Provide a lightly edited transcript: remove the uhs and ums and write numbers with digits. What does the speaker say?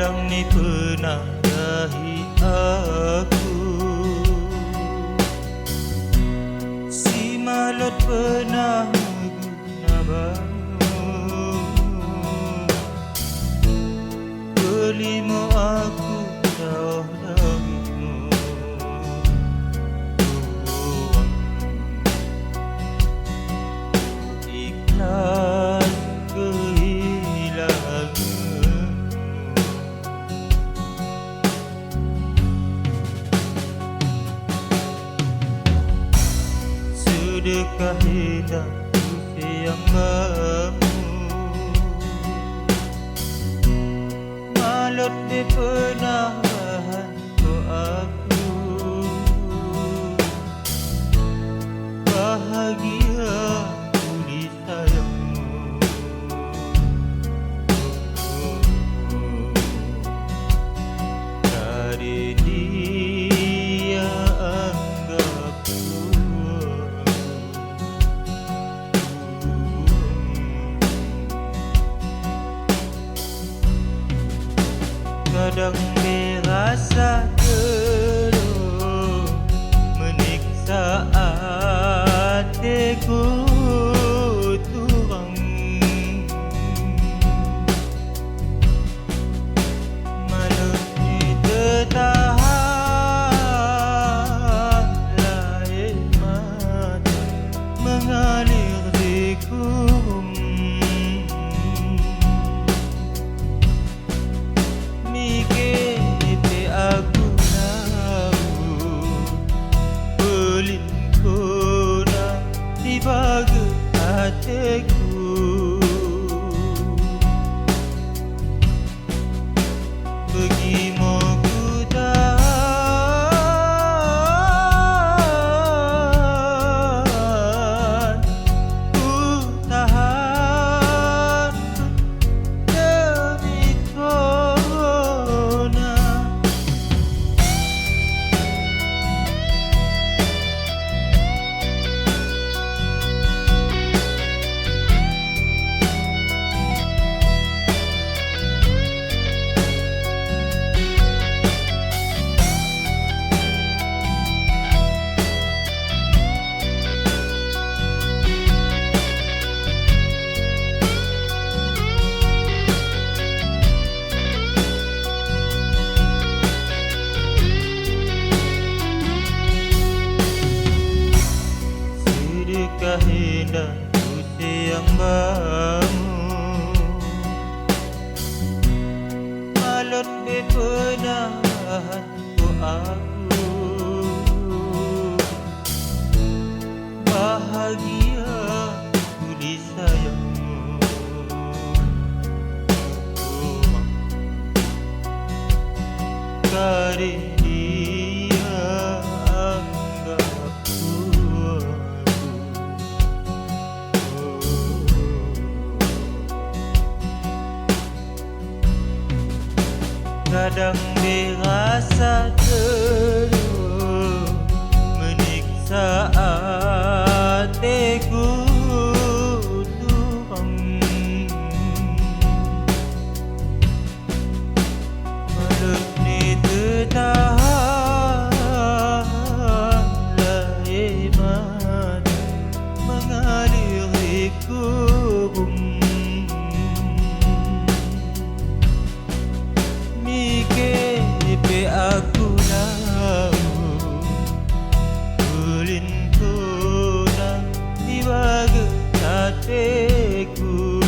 Kadang ni pernah dahi aku, si malot pernah guna bangun. Berlima aku jauh darimu, ikhlas kehilanganmu. Sudahkah indah yang bamu, malot di pernah bantu aku. Bahagia di sayangmu, dari dia anggapku. Kadang dirasa keruh menyiksa hatiku turang. Malut ditahan, air mata mengalir di kurung. Aku tahu belin kona di bagai hatiku. Begitu ku tahan, demi kona. Sudahkah indah yang bamu, malot di pernah hantu aku. Bahagia di sayangmu, kari dia anggapku. Kadang dirasa jenuh menyiksa hatiku turang. Malut ni tertahan, air mata mengalir di kurung. Mikir aku tahu belin kona di bagai hatiku.